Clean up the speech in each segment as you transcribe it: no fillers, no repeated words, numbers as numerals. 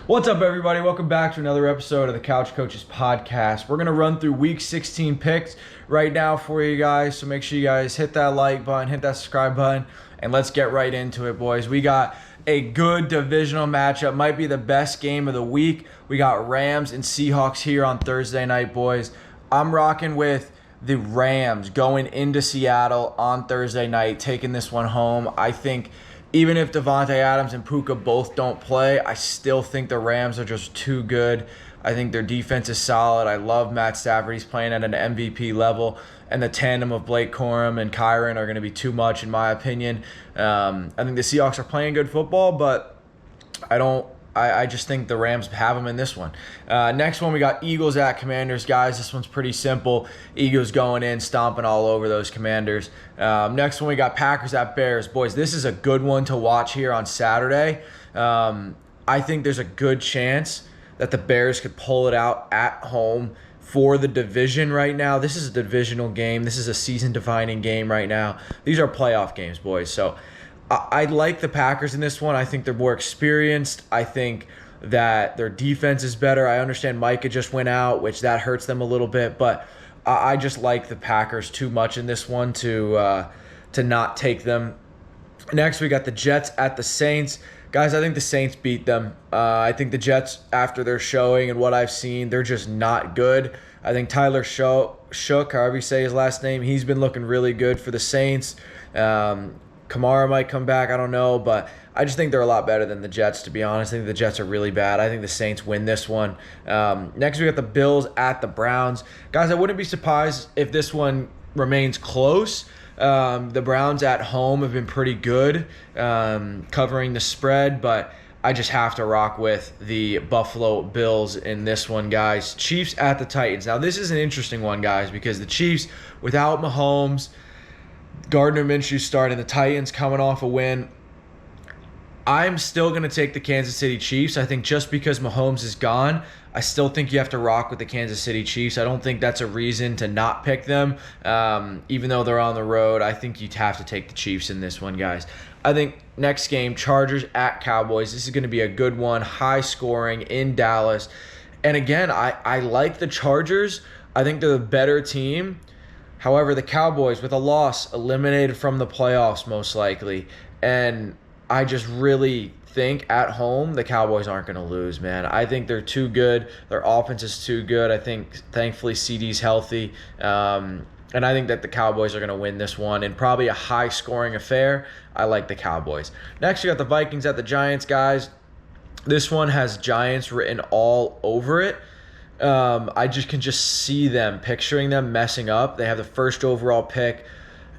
What's up, everybody? Welcome back to another episode of the Couch Coaches Podcast. We're going to run through Week 16 picks right now for you guys, so make sure you guys hit that like button, hit that subscribe button, and let's get right into it, boys. We got a good divisional matchup, might be the best game of the week. We got Rams and Seahawks here on Thursday night, boys. I'm rocking with the Rams going into Seattle on Thursday night, taking this one home. I think even if Devontae Adams and Puka both don't play, I still think the Rams are just too good. I think their defense is solid. I love Matt Stafford. He's playing at an MVP level. And the tandem of Blake Corum and Kyron are going to be too much, in my opinion. I think the Seahawks are playing good football, but I just think the Rams have them in this one. Next one, we got Eagles at Commanders, guys. This one's pretty simple. Eagles going in, stomping all over those Commanders. Next one, we got Packers at Bears. Boys, this is a good one to watch here on Saturday. I think there's a good chance that the Bears could pull it out at home for the division right now. This is a divisional game. This is a season-defining game right now. These are playoff games, boys. So I like the Packers in this one. I think they're more experienced. I think that their defense is better. I understand Micah just went out, which that hurts them a little bit, but I just like the Packers too much in this one to not take them. Next, we got the Jets at the Saints. Guys, I think the Saints beat them. I think the Jets, after their showing and what I've seen, they're just not good. I think Tyler Shook, however you say his last name, he's been looking really good for the Saints. Kamara might come back, I don't know, but I just think they're a lot better than the Jets, to be honest. I think the Jets are really bad. I think the Saints win this one. Next, we got the Bills at the Browns. Guys, I wouldn't be surprised if this one remains close. The Browns at home have been pretty good covering the spread, but I just have to rock with the Buffalo Bills in this one, guys. Chiefs at the Titans. Now, this is an interesting one, guys, because the Chiefs, without Mahomes, Gardner Minshew starting, the Titans coming off a win. I'm still going to take the Kansas City Chiefs. I think just because Mahomes is gone, I still think you have to rock with the Kansas City Chiefs. I don't think that's a reason to not pick them. Even though they're on the road, I think you'd have to take the Chiefs in this one, guys. I think next game, Chargers at Cowboys. This is going to be a good one, high scoring in Dallas. And again, I like the Chargers. I think they're the better team. However, the Cowboys, with a loss, eliminated from the playoffs most likely. And I just really think at home the Cowboys aren't going to lose, man. I think they're too good. Their offense is too good. I think, thankfully, CD's healthy. And I think that the Cowboys are going to win this one in probably a high-scoring affair. I like the Cowboys. Next, you got the Vikings at the Giants, guys. This one has Giants written all over it. I can just see them, picturing them messing up. They have the first overall pick,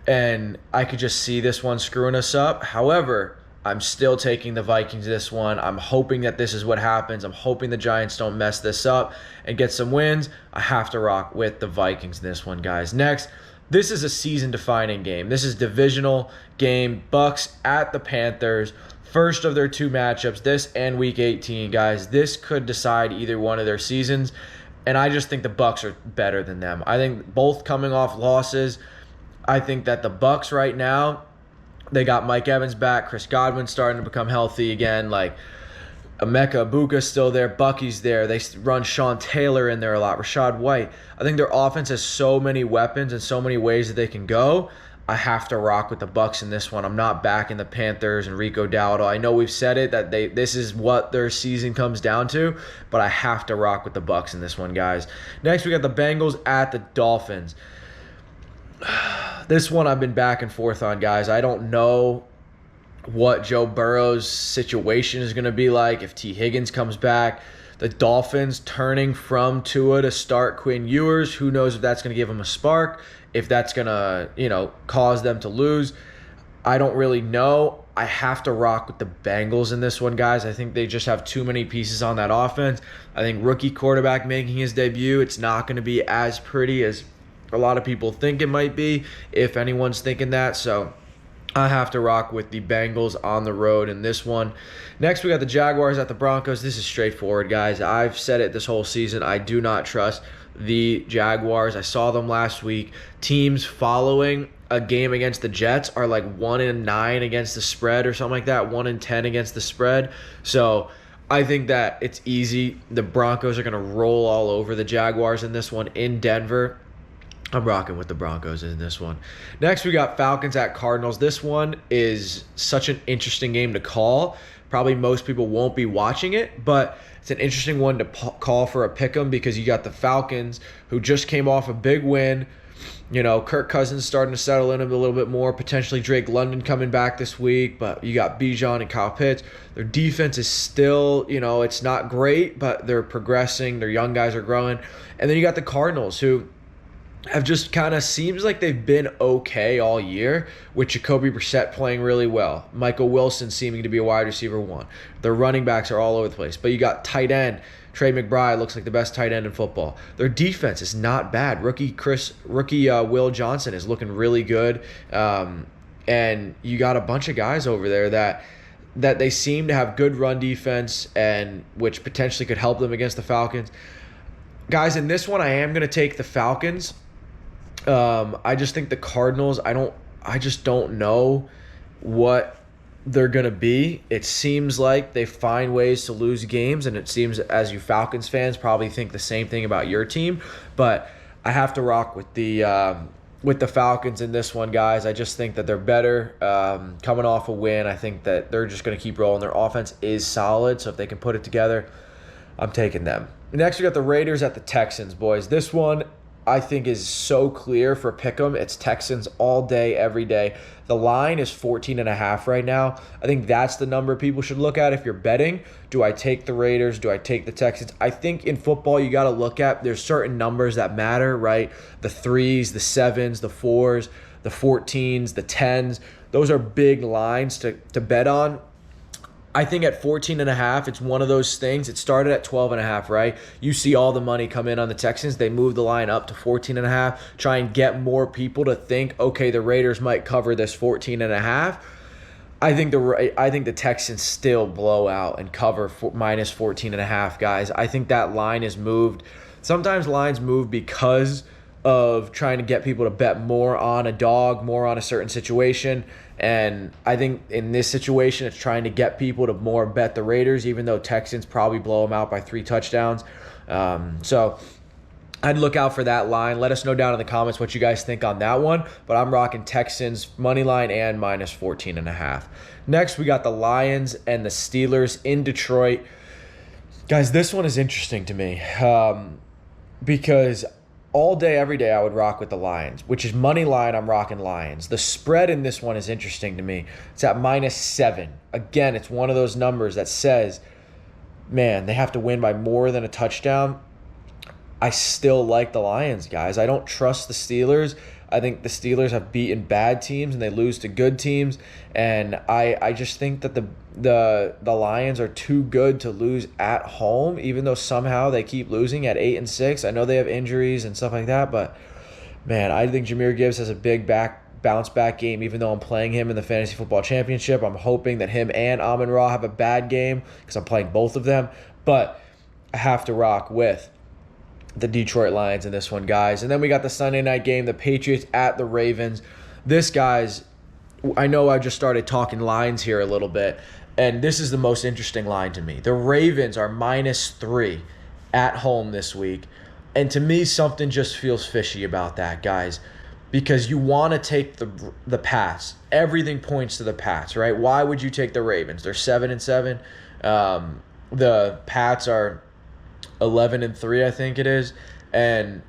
and I could just see this one screwing us up. However, I'm still taking the Vikings this one. I'm hoping that this is what happens. I'm hoping the Giants don't mess this up and get some wins. I have to rock with the Vikings this one, guys. Next, this is a season-defining game. This is divisional game. Bucks at the Panthers. First of their two matchups, this and Week 18, guys. This could decide either one of their seasons, and I just think the Bucs are better than them. I think both coming off losses. I think that the Bucs right now, they got Mike Evans back, Chris Godwin starting to become healthy again, like Emeka Ibuka's still there, Bucky's there. They run Sean Taylor in there a lot, Rashad White. I think their offense has so many weapons and so many ways that they can go. I have to rock with the Bucs in this one. I'm not backing the Panthers and Rico Dowdle. I know we've said it that this is what their season comes down to, but I have to rock with the Bucs in this one, guys. Next, we got the Bengals at the Dolphins. This one I've been back and forth on, guys. I don't know what Joe Burrow's situation is going to be like if T. Higgins comes back. The Dolphins turning from Tua to start Quinn Ewers. Who knows if that's going to give them a spark, if that's going to, cause them to lose. I don't really know. I have to rock with the Bengals in this one, guys. I think they just have too many pieces on that offense. I think rookie quarterback making his debut, it's not going to be as pretty as a lot of people think it might be, if anyone's thinking that. So I have to rock with the Bengals on the road in this one. Next, we got the Jaguars at the Broncos. This is straightforward, guys. I've said it this whole season. I do not trust the Jaguars. I saw them last week. Teams following a game against the Jets are like 1-9 against the spread or something like that, 1-10 against the spread. So I think that it's easy. The Broncos are going to roll all over the Jaguars in this one in Denver. I'm rocking with the Broncos in this one. Next, we got Falcons at Cardinals. This one is such an interesting game to call. Probably most people won't be watching it, but it's an interesting one to call for a pick'em because you got the Falcons who just came off a big win. You know, Kirk Cousins starting to settle in a little bit more. Potentially Drake London coming back this week. But you got Bijan and Kyle Pitts. Their defense is still, it's not great, but they're progressing. Their young guys are growing. And then you got the Cardinals who have just kind of seems like they've been okay all year with Jacoby Brissett playing really well. Michael Wilson seeming to be a wide receiver 1. Their running backs are all over the place. But you got tight end. Trey McBride looks like the best tight end in football. Their defense is not bad. Rookie Will Johnson is looking really good. And you got a bunch of guys over there that they seem to have good run defense and which potentially could help them against the Falcons. Guys, in this one I am going to take the Falcons. I just think the Cardinals, I just don't know what they're going to be. It seems like they find ways to lose games, and it seems as you Falcons fans probably think the same thing about your team, but I have to rock with the Falcons in this one, guys. I just think that they're better coming off a win. I think that they're just going to keep rolling. Their offense is solid, so if they can put it together, I'm taking them. Next, we got the Raiders at the Texans, boys. This one I think is so clear for pick'em. It's Texans all day, every day. The line is 14.5 right now. I think that's the number people should look at if you're betting. Do I take the Raiders? Do I take the Texans? I think in football you got to look at there's certain numbers that matter, right? The 3s, the 7s, the 4s, the 14s, the 10s. Those are big lines to bet on. I think at 14.5, it's one of those things. It started at 12.5, right? You see all the money come in on the Texans. They move the line up to 14.5, try and get more people to think, okay, the Raiders might cover this 14.5. I think the Texans still blow out and cover minus 14.5, guys. I think that line is moved. Sometimes lines move because of trying to get people to bet more on a dog, more on a certain situation. And I think in this situation, it's trying to get people to more bet the Raiders, even though Texans probably blow them out by 3 touchdowns. So I'd look out for that line. Let us know down in the comments what you guys think on that one. But I'm rocking Texans money line and minus 14.5. Next, we got the Lions and the Steelers in Detroit. Guys, this one is interesting to me because all day, every day, I would rock with the Lions, which is money line. I'm rocking Lions. The spread in this one is interesting to me. It's at -7. Again, it's one of those numbers that says, man, they have to win by more than a touchdown. I still like the Lions, guys. I don't trust the Steelers. I think the Steelers have beaten bad teams and they lose to good teams. And I just think that the Lions are too good to lose at home, even though somehow they keep losing at 8-6. I know they have injuries and stuff like that, but man, I think Jahmyr Gibbs has a big bounce back game, even though I'm playing him in the Fantasy Football Championship. I'm hoping that him and Amon-Ra have a bad game because I'm playing both of them. But I have to rock with the Detroit Lions in this one, guys. And then we got the Sunday night game, the Patriots at the Ravens. This, guys, I know I just started talking lines here a little bit, and this is the most interesting line to me. The Ravens are -3 at home this week, and to me, something just feels fishy about that, guys, because you want to take the Pats. Everything points to the Pats, right? Why would you take the Ravens? They're 7-7. The Pats are 11-3, I think it is, and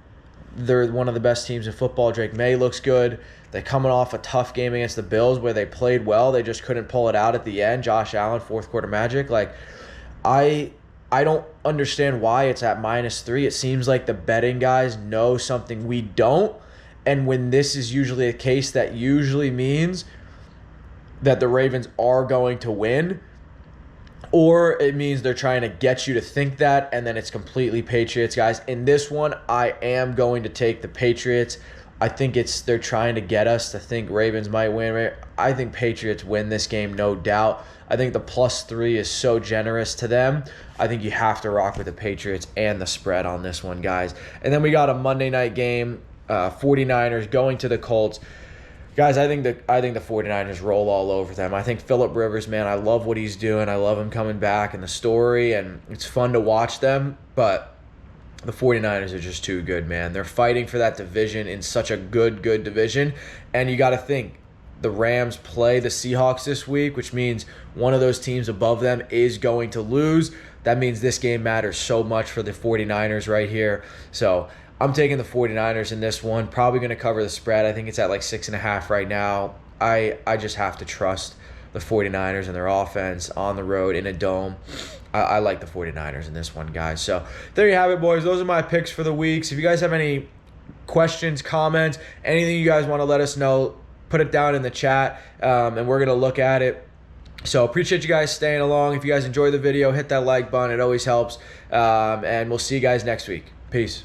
they're one of the best teams in football. Drake May looks good. They're coming off a tough game against the Bills where they played well. They just couldn't pull it out at the end. Josh Allen, fourth quarter magic. Like, I don't understand why it's at -3. It seems like the betting guys know something we don't, and when this is usually a case, that usually means that the Ravens are going to win. Or it means they're trying to get you to think that, and then it's completely Patriots, guys. In this one, I am going to take the Patriots. I think they're trying to get us to think Ravens might win. I think Patriots win this game, no doubt. I think the +3 is so generous to them. I think you have to rock with the Patriots and the spread on this one, guys. And then we got a Monday night game, 49ers going to the Colts. Guys, I think the 49ers roll all over them. I think Phillip Rivers, man, I love what he's doing. I love him coming back and the story, and it's fun to watch them, but the 49ers are just too good, man. They're fighting for that division in such a good division, and you got to think the Rams play the Seahawks this week, which means one of those teams above them is going to lose. That means this game matters so much for the 49ers right here. So I'm taking the 49ers in this one. Probably going to cover the spread. I think it's at like 6.5 right now. I just have to trust the 49ers and their offense on the road in a dome. I like the 49ers in this one, guys. So there you have it, boys. Those are my picks for the weeks. If you guys have any questions, comments, anything you guys want to let us know, put it down in the chat, and we're going to look at it. So appreciate you guys staying along. If you guys enjoy the video, hit that like button. It always helps. And we'll see you guys next week. Peace.